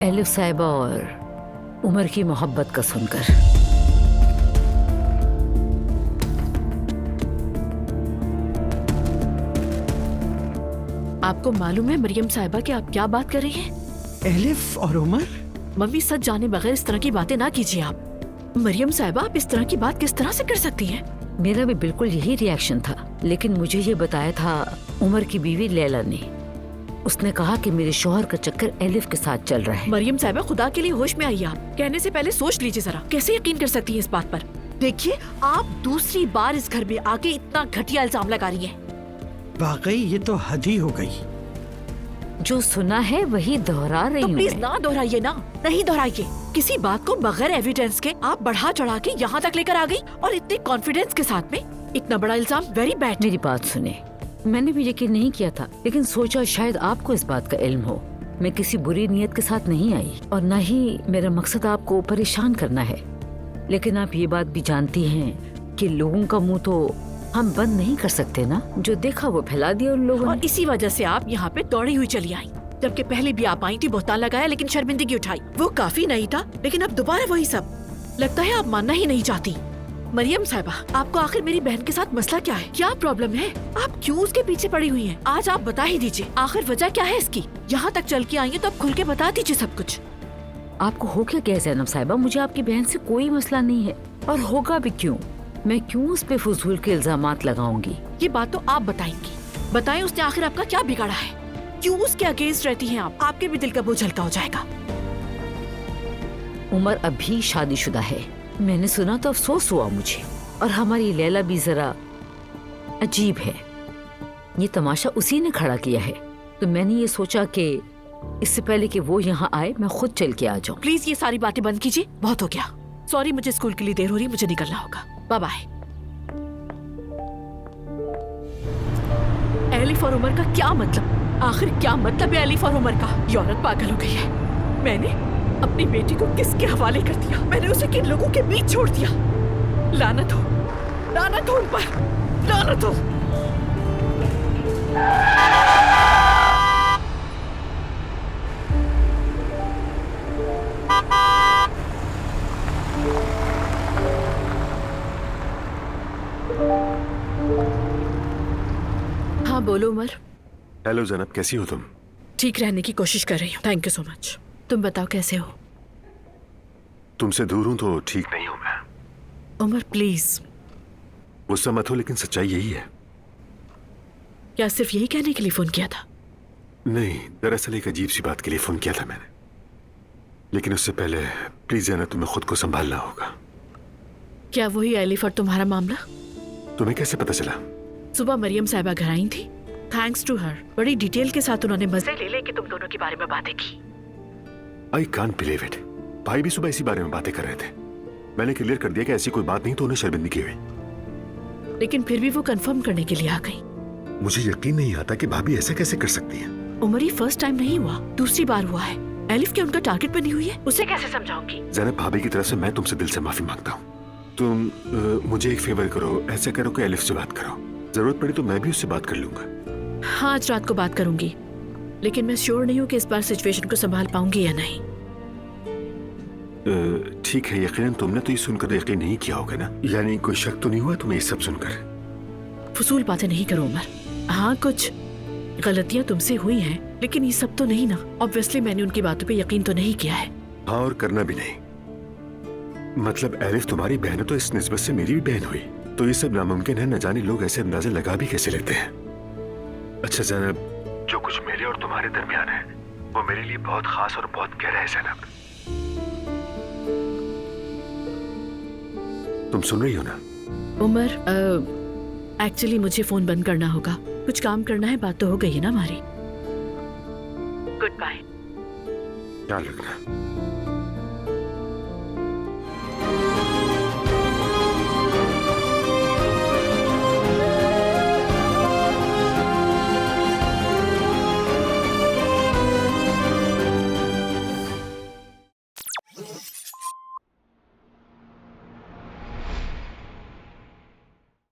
Elif साहिबा और उमर की मोहब्बत का सुनकर। आपको मालूम है मरियम साहिबा कि आप क्या बात कर रही हैं? एलिफ और उमर? मम्मी, सच जाने बगैर इस तरह की बातें ना कीजिए आप। मरियम साहिबा, आप इस तरह की बात किस तरह से कर सकती हैं? मेरा भी बिल्कुल यही रिएक्शन था, लेकिन मुझे ये बताया था उमर की बीवी लैला ने। उसने कहा कि मेरे शौहर का चक्कर एलिफ के साथ चल रहा है। मरियम साहिबा, खुदा के लिए होश में आइए। आप कहने से पहले सोच लीजिए जरा, कैसे यकीन कर सकती हैं इस बात पर? देखिए, आप दूसरी बार इस घर में आके इतना घटिया इल्जाम लगा रही हैं। वाकई ये तो हद ही हो गई। जो सुना है वही दोहरा रही तो हूँ प्लीज मैं। ना दोहराइए ना, नहीं दोहराइए। किसी बात को बगैर एविडेंस के आप बढ़ा चढ़ा के यहाँ तक लेकर आ गई, और इतने कॉन्फिडेंस के साथ में इतना बड़ा इल्जाम। Very bad. मेरी बात सुने, मैंने भी यकीन नहीं किया था, लेकिन सोचा शायद आपको इस बात का इल्म हो। मैं किसी बुरी नीयत के साथ नहीं आई और न ही मेरा मकसद आपको परेशान करना है। लेकिन आप ये बात भी जानती हैं कि लोगों का मुंह तो हम बंद नहीं कर सकते ना। जो देखा वो फैला दिया उन लोगों और ने। इसी वजह से आप यहाँ पे दौड़ी हुई चली आई। जबकि पहले भी आप आई थी, बोहतान लगाया, लेकिन शर्मिंदगी उठाई। वो काफी नहीं था, लेकिन अब दोबारा वही सब। लगता है आप मानना ही नहीं चाहती। मरियम साहिबा, आपको आखिर मेरी बहन के साथ मसला क्या है? क्या प्रॉब्लम है? आप क्यों उसके पीछे पड़ी हुई हैं? आज आप बता ही दीजिए, आखिर वजह क्या है इसकी? यहाँ तक चल के आई है तो अब खुल के बता दीजिए सब कुछ। आपको हो क्या गया ज़ैनब साहिबा? मुझे आपकी बहन से कोई मसला नहीं है, और होगा भी क्यों। मैं क्यों उस पे फजूल के इल्जामात लगाऊंगी? ये बात तो आप बताएंगी। बताएं, उसने आखिर आपका क्या बिगाड़ा है? क्यों उसके अगेंस्ट रहती हैं आप? आपके भी दिल का बोझ हल्का हो जाएगा। उमर अभी शादीशुदा है। मैंने सुना तो अफसोस हुआ मुझे। और हमारी लैला भी जरा अजीब है। ये तमाशा उसी ने खड़ा किया है, तो मैंने ये सोचा कि इससे पहले कि वो यहाँ आए मैं खुद चल के आ जाऊँ। प्लीज ये सारी बातें बंद कीजिए, बहुत हो गया। सॉरी, मुझे स्कूल के लिए देर हो रही है, मुझे निकलना होगा। Bye bye. एलिफ और उमर का क्या मतलब? आखिर क्या मतलब है एलिफ और उमर का? ये औरत पागल हो गई है। मैंने अपनी बेटी को किसके हवाले कर दिया? मैंने उसे किन लोगों के बीच छोड़ दिया? लानत हो, लानत हो उन पर, लानत हो। हाँ बोलो उमर। हेलो जैनब, कैसी हो तुम? ठीक रहने की कोशिश कर रही हूँ, थैंक यू सो मच। तुम बताओ कैसे हो? तुमसे दूर हूं तो ठीक नहीं हूं मैं। उमर प्लीज। गुस्सा मत हो, लेकिन सच्चाई यही है। क्या सिर्फ यही कहने के लिए फोन किया था? नहीं, दरअसल एक अजीब सी बात के लिए फोन किया था मैंने। लेकिन उससे पहले प्लीज जैनब, तुम्हें खुद को संभालना होगा। क्या वही एलिफ और तुम्हारा मामला? तुम्हें कैसे पता चला? सुबह मरियम साहिबा घर आई थी। थैंक्स टू हर, बड़ी डिटेल के साथ उन्होंने मजे ले लेके तुम दोनों के बारे में बातें की। I can't believe it. भाई भी सुबह इसी बारे में बातें कर रहे थे। मैंने क्लियर कर दिया कि ऐसी कोई बात नहीं, तो उन्हें शर्मिंदगी हुई। लेकिन फिर भी वो कंफर्म करने के लिए आ गई। मुझे यकीन नहीं आता कि भाभी ऐसा कैसे कर सकती है। उमर, ये फर्स्ट टाइम नहीं हुआ, दूसरी बार हुआ है। एलिफ क्या उनका टारगेट बनी हुई है? उसे कैसे समझाऊंगी? जैनब, भाभी की तरफ से मैं तुमसे दिल से माफी मांगता हूँ। तुम मुझे एक फेवर करो, ऐसा करो कि एलिफ से बात करो। जरूरत पड़ी तो मैं भी उससे बात कर लूंगा। हाँ, आज रात को बात करूंगी, लेकिन मैं श्योर नहीं हूँ कि इस बार सिचुएशन को संभाल पाऊंगी या नहीं। ठीक है, यकीनन तुमने तो ये सुनकर यकीन नहीं किया होगा ना? यानी कोई शक तो नहीं हुआ तुम्हें ये सब सुनकर? फजूल बातें नहीं करो उमर। हाँ, कुछ गलतियां तुमसे हुई हैं, लेकिन ये सब तो नहीं ना। ऑब्वियसली मैंने उनकी बातों पे यकीन तो नहीं किया है। हाँ, और करना भी नहीं। मतलब एलिफ तुम्हारी बहन है, तो इस निस्बत से मेरी भी बहन हुई, तो ये सब नामुमकिन है। न जाने लोग ऐसे अंदाजे लगा भी कैसे लेते हैं। अच्छा जैनब, जो कुछ मेरे और तुम्हारे दरमियान है वो मेरे लिए बहुत खास और बहुत गहरा है जैनब। तुम सुन रही हो ना? उमर, एक्चुअली मुझे फोन बंद करना होगा, कुछ काम करना है। बात तो हो गई है ना हमारी। Goodbye. ख्याल रखना।